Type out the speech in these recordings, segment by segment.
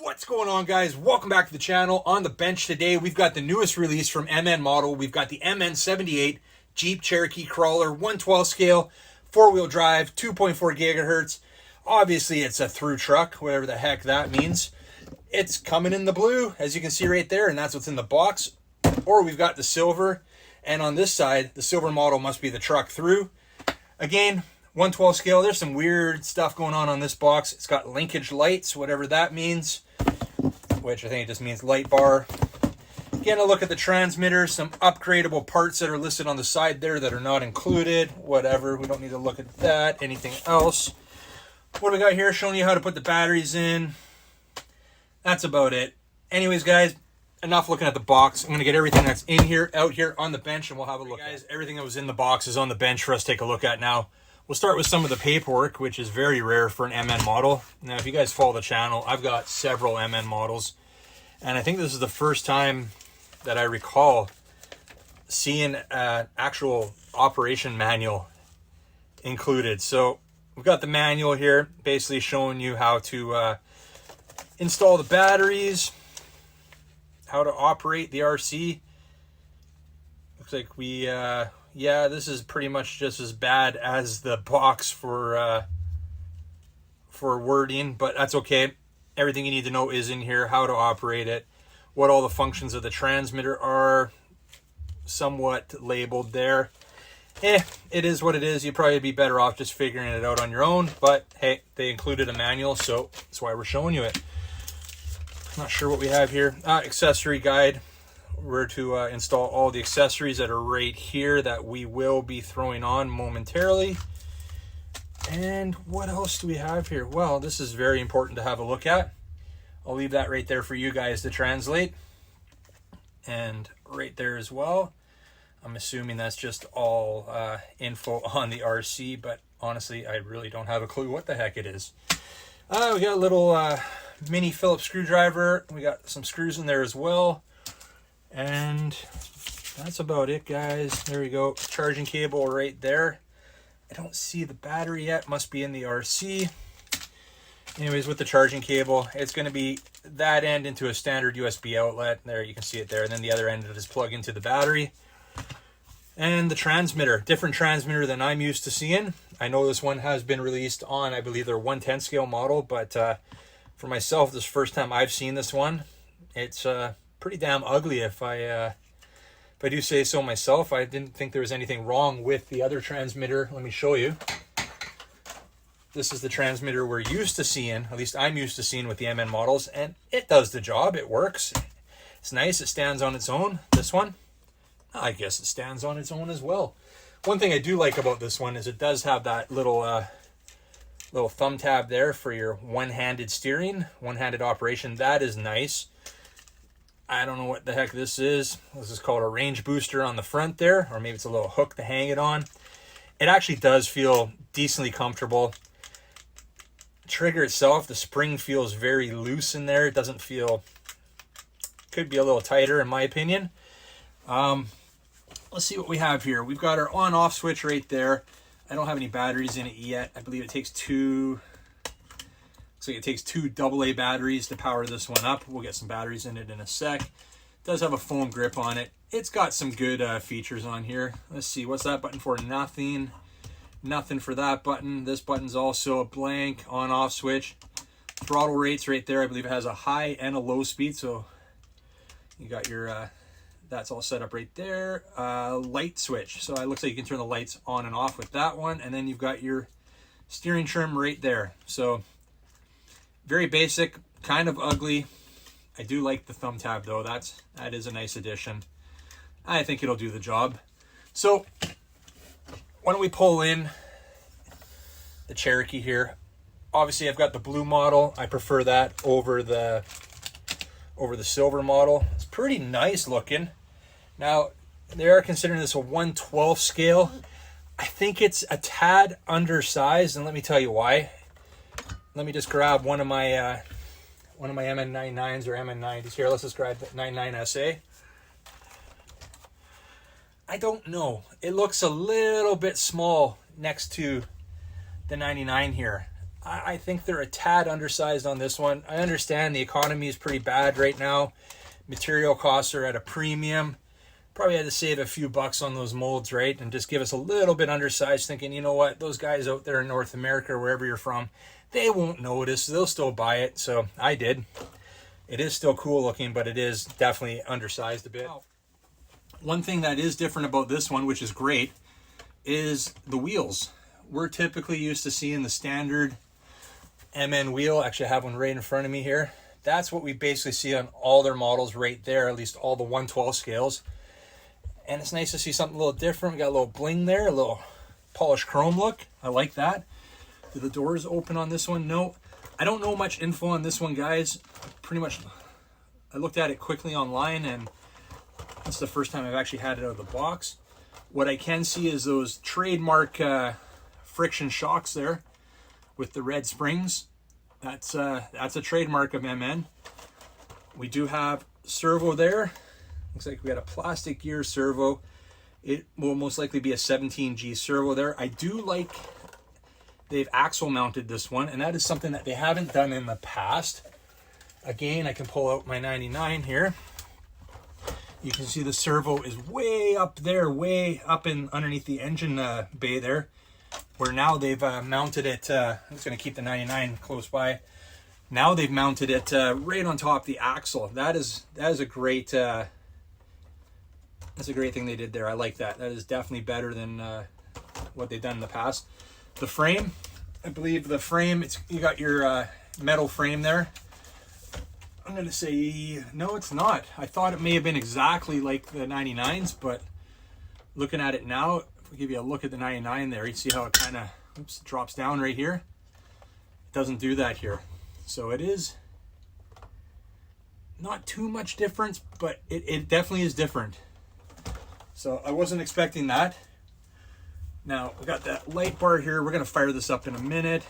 What's going on, guys? Welcome back to the channel. On the bench today, we've got the newest release from MN Model. We've got the MN78 Jeep Cherokee Crawler, 112 scale, four-wheel drive, 2.4 gigahertz. Obviously, it's a through truck, whatever the heck that means. It's coming in the blue, as you can see right there, and that's what's in the box. Or we've got the silver, and on this side, the silver model must be the truck through. Again, 112 scale. There's some weird stuff going on this box. It's got linkage lights, whatever that means, which I think it just means light bar. Again, a look at the transmitter, some upgradable parts that are listed on the side there that are not included, whatever. We don't need to look at that. Anything else? What do we got here? Showing you how to put the batteries in. That's about it. Anyways, guys, enough looking at the box. I'm going to get everything that's in here, out here on the bench, and we'll have a look. Guys, everything that was in the box is on the bench for us to take a look at now. We'll start with some of the paperwork, which is very rare for an MN model. Now, if you guys follow the channel, I've got several MN models, and I think this is the first time that I recall seeing an actual operation manual included. So we've got the manual here, basically showing you how to install the batteries, how to operate the RC. Looks like we... yeah, this is pretty much just as bad as the box for wording, but that's okay. Everything you need to know is in here, how to operate it, what all the functions of the transmitter are, somewhat labeled there. It is what it is. You'd probably be better off just figuring it out on your own, but hey, they included a manual, so that's why we're showing you it. Not sure what we have here. Accessory guide. We're to install all the accessories that are right here that we will be throwing on momentarily. And what else do we have here? Well, this is very important to have a look at. I'll leave that right there for you guys to translate. And right there as well. I'm assuming that's just all info on the RC, but honestly, I really don't have a clue what the heck it is. We got a little mini Phillips screwdriver. We got some screws in there as well. And that's about it, guys. There we go. Charging cable right there. I don't see the battery yet. Must be in the RC. Anyways, with the charging cable, it's going to be that end into a standard USB outlet. There, you can see it there. And then the other end will just plug into the battery. And the transmitter. Different transmitter than I'm used to seeing. I know this one has been released on, I believe, their 110 scale model. But for myself, this is the first time I've seen this one. It's... pretty damn ugly, if I do say so myself. I didn't think there was anything wrong with the other transmitter. Let me show you. This is the transmitter we're used to seeing, at least I'm used to seeing with the MN models, and it does the job. It works. It's nice. It stands on its own. This one, I guess it stands on its own as well. One thing I do like about this one is it does have that little thumb tab there for your one-handed steering, one-handed operation. That is nice. I don't know what the heck this is. This is called a range booster on the front there, or maybe it's a little hook to hang it on. It actually does feel decently comfortable. The trigger itself, the spring feels very loose in there. It doesn't feel, could be a little tighter in my opinion. Let's see what we have here. We've got our on-off switch right there. I don't have any batteries in it yet. I believe it takes two... So it takes two AA batteries to power this one up. We'll get some batteries in it in a sec. It does have a foam grip on it. It's got some good features on here. Let's see, what's that button for? Nothing. Nothing for that button. This button's also a blank on-off switch. Throttle rates right there. I believe it has a high and a low speed. So you got your, that's all set up right there. Light switch. So it looks like you can turn the lights on and off with that one. And then you've got your steering trim right there. So very basic, kind of ugly. I do like the thumb tab though. That is a nice addition. I think it'll do the job. So why don't we pull in the Cherokee here? Obviously I've got the blue model. I prefer that over the silver model. It's pretty nice looking. Now they are considering this a 1/12 scale. I think it's a tad undersized, and let me tell you why. Let me just grab one of my MN99s or MN90s here. Let's just grab the 99SA. I don't know. It looks a little bit small next to the 99 here. I think they're a tad undersized on this one. I understand the economy is pretty bad right now. Material costs are at a premium. Probably had to save a few bucks on those molds, right? And just give us a little bit undersized, thinking, you know what, those guys out there in North America or wherever you're from, they won't notice. They'll still buy it. So I did. It is still cool looking, but it is definitely undersized a bit. One thing that is different about this one, which is great, is the wheels. We're typically used to seeing the standard MN wheel. Actually, I have one right in front of me here. That's what we basically see on all their models right there, at least all the 1/12 scales. And it's nice to see something a little different. We got a little bling there, a little polished chrome look. I like that. Do the doors open on this one? No. I don't know much info on this one, guys. Pretty much, I looked at it quickly online, and it's the first time I've actually had it out of the box. What I can see is those trademark friction shocks there with the red springs. That's a trademark of MN. We do have servo there. Looks like we got a plastic gear servo. It will most likely be a 17G servo there. I do like they've axle mounted this one, and that is something that they haven't done in the past. Again, I can pull out my 99 here. You can see the servo is way up there, way up in underneath the engine bay there, where now they've mounted it. I'm just going to keep the 99 close by. Now they've mounted it right on top of the axle. That is a great that's a great thing they did there. I like that. That is definitely better than what they've done in the past. The frame, I believe the frame, you got your metal frame there. I'm going to say, no, it's not. I thought it may have been exactly like the 99s, but looking at it now, if we give you a look at the 99 there, you see how it kind of drops down right here. It doesn't do that here. So it is not too much difference, but it definitely is different. So I wasn't expecting that. Now we got that light bar here. We're going to fire this up in a minute.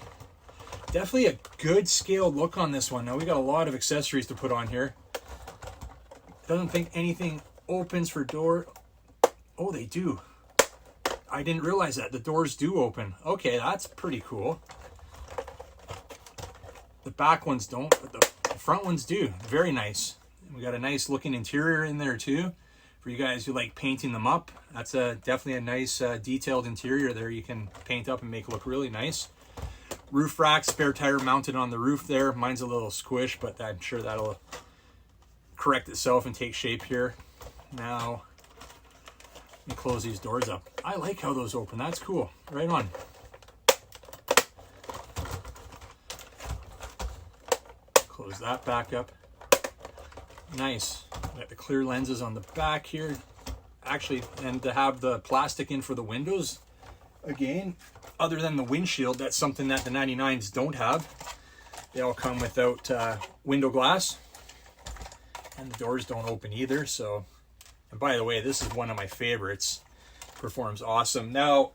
Definitely a good scaled look on this one. Now we got a lot of accessories to put on here. Doesn't think anything opens for door. Oh, they do. I didn't realize that. The doors do open. Okay, that's pretty cool. The back ones don't, but the front ones do. Very nice. We got a nice looking interior in there too. For you guys who like painting them up, that's definitely a nice detailed interior there. You can paint up and make it look really nice. Roof rack, spare tire mounted on the roof there. Mine's a little squish, but I'm sure that'll correct itself and take shape here. Now, let me close these doors up. I like how those open. That's cool. Right on. Close that back up. Nice. Got the clear lenses on the back here. Actually, and to have the plastic in for the windows, again, other than the windshield, that's something that the 99s don't have. They all come without window glass, and the doors don't open either. So, and by the way, this is one of my favorites. Performs awesome. Now,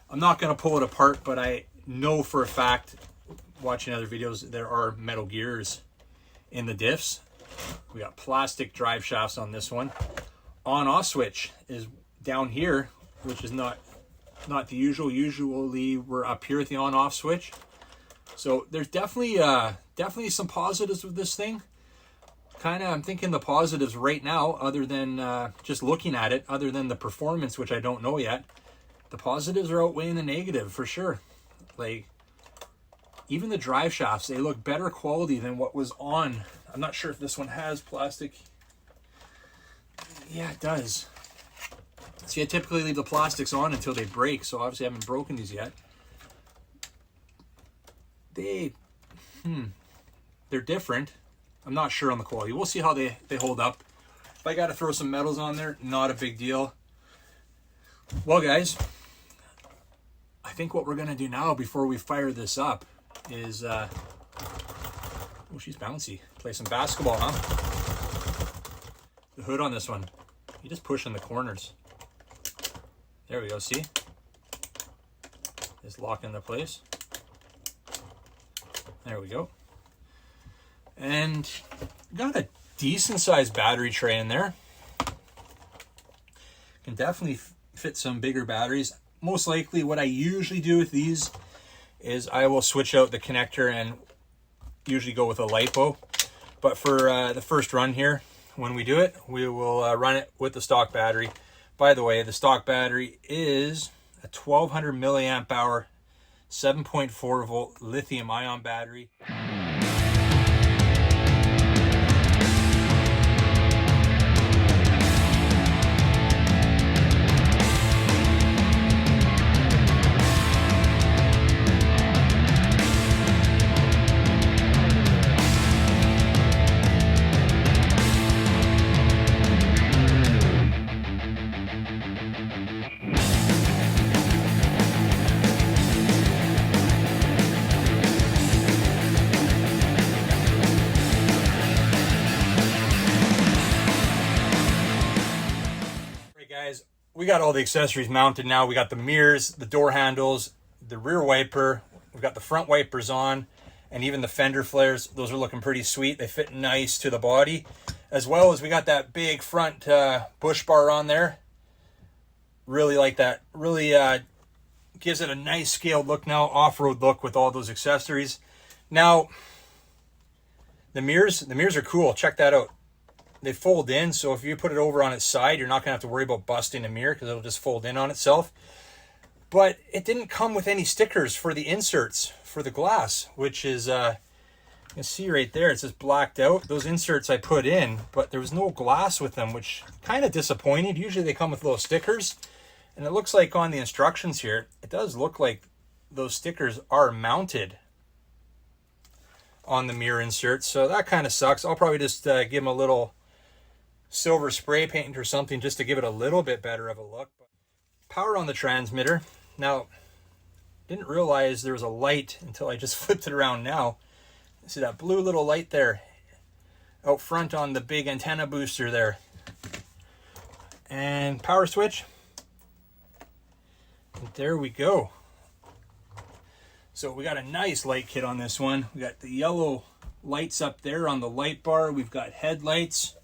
I'm not going to pull it apart, but I know for a fact, watching other videos, there are metal gears in the diffs. We got plastic drive shafts on this one. On-off switch is down here, which is not the usual. Usually we're up here at the on-off switch. So there's definitely some positives with this thing. I'm thinking the positives right now, other than just looking at it, other than the performance, which I don't know yet, the positives are outweighing the negative for sure. Like, even the drive shafts, they look better quality than what was on. I'm not sure if this one has plastic. Yeah, it does. See, I typically leave the plastics on until they break, so obviously I haven't broken these yet. They're different. I'm not sure on the quality. We'll see how they hold up. If I got to throw some metals on there, not a big deal. Well, guys, I think what we're going to do now before we fire this up is, oh, she's bouncy. Play some basketball, huh? The hood on this one, you just push in the corners. There we go, see? Just lock into place. There we go. And got a decent sized battery tray in there. Can definitely fit some bigger batteries. Most likely what I usually do with these is I will switch out the connector and usually go with a LiPo. But for the first run here, when we do it, we will run it with the stock battery. By the way, the stock battery is a 1200 milliamp hour, 7.4 volt lithium ion battery. Guys, we got all the accessories mounted now. We got the mirrors, the door handles, the rear wiper, we've got the front wipers on, and even the fender flares. Those are looking pretty sweet. They fit nice to the body, as well as we got that big front bush bar on there. Really like that. Really gives it a nice scaled look now, off-road look with all those accessories. Now, the mirrors are cool. Check that out. They fold in, so if you put it over on its side, you're not going to have to worry about busting a mirror because it'll just fold in on itself. But it didn't come with any stickers for the inserts for the glass, which is, you can see right there, it's just blacked out. Those inserts I put in, but there was no glass with them, which kind of disappointed. Usually they come with little stickers, and it looks like on the instructions here, it does look like those stickers are mounted on the mirror inserts, so that kind of sucks. I'll probably just give them a little silver spray paint or something just to give it a little bit better of a look. Power on the transmitter. Now, didn't realize there was a light until I just flipped it around now. See that blue little light there out front on the big antenna booster there. And power switch. And there we go. So we got a nice light kit on this one. We got the yellow lights up there on the light bar. We've got headlights.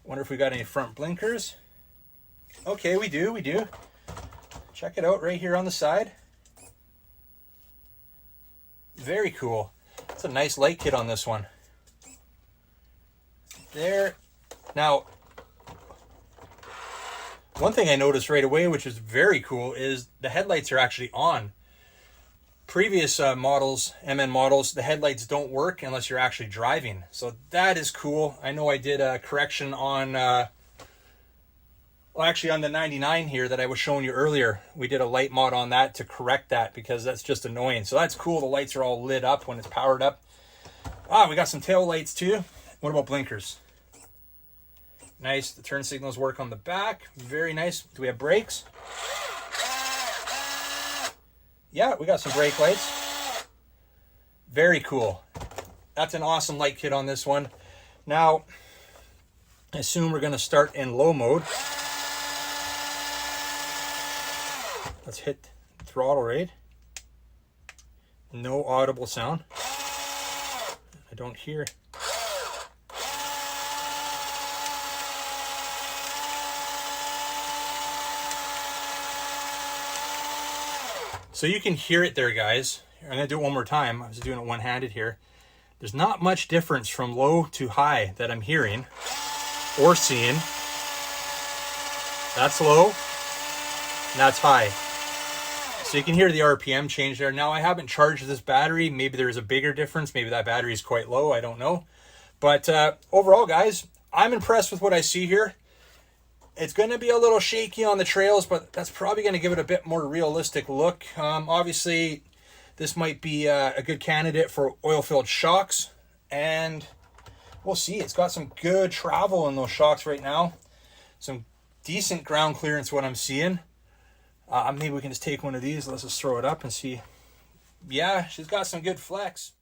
Wonder if we got any front blinkers. Okay, we do. Check it out right here on the side. Very cool. It's a nice light kit on this one. There. Now, one thing I noticed right away, which is very cool, is the headlights are actually on. Previous models, MN models, the headlights don't work unless you're actually driving. So that is cool. I know I did a correction on, well, actually on the 99 here that I was showing you earlier. We did a light mod on that to correct that because that's just annoying. So that's cool. The lights are all lit up when it's powered up. We got some tail lights too. What about blinkers? Nice. The turn signals work on the back. Very nice. Do we have brakes? Yeah, we got some brake lights. Very cool. That's an awesome light kit on this one. Now, I assume we're going to start in low mode. Let's hit throttle rate. No audible sound. I don't hear. So you can hear it there, guys. I'm going to do it one more time. I was doing it one-handed here. There's not much difference from low to high that I'm hearing or seeing. That's low, and that's high. So you can hear the RPM change there. Now, I haven't charged this battery. Maybe there's a bigger difference. Maybe that battery is quite low. I don't know. But overall, guys, I'm impressed with what I see here. It's going to be a little shaky on the trails, but that's probably going to give it a bit more realistic look. Obviously, this might be a good candidate for oil-filled shocks, and we'll see. It's got some good travel in those shocks right now. Some decent ground clearance, what I'm seeing. Maybe we can just take one of these. Let's just throw it up and see. Yeah, she's got some good flex.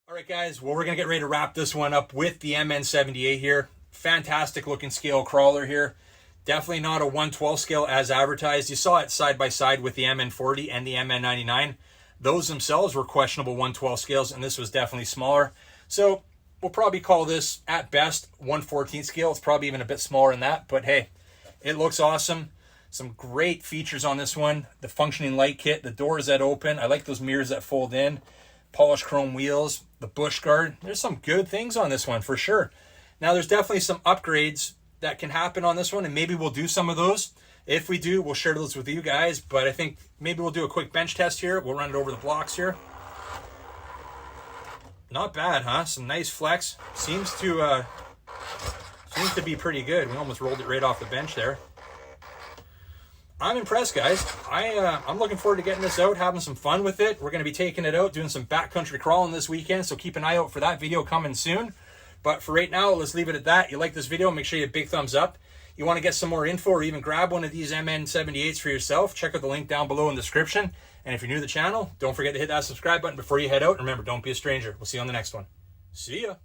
All right, guys. Well, we're going to get ready to wrap this one up with the MN78 here. Fantastic looking scale crawler here. Definitely not a 1/12 scale as advertised. You saw it side by side with the MN40 and the MN99. Those themselves were questionable 1/12 scales, and this was definitely smaller. So we'll probably call this, at best, 1/14 scale. It's probably even a bit smaller than that, but hey, it looks awesome. Some great features on this one. The functioning light kit, the doors that open. I like those mirrors that fold in. Polished chrome wheels, the bush guard. There's some good things on this one for sure. Now there's definitely some upgrades that can happen on this one, and maybe we'll do some of those. If we do, we'll share those with you guys, but I think maybe we'll do a quick bench test here. We'll run it over the blocks here. Not bad, huh? Some nice flex. Seems to be pretty good. We almost rolled it right off the bench there. I'm impressed, guys. I'm looking forward to getting this out, having some fun with it. We're going to be taking it out, doing some backcountry crawling this weekend, so keep an eye out for that video coming soon. But for right now, let's leave it at that. You like this video, make sure you hit big thumbs up. You want to get some more info or even grab one of these MN78s for yourself, check out the link down below in the description. And if you're new to the channel, don't forget to hit that subscribe button before you head out. Remember, don't be a stranger. We'll see you on the next one. See ya.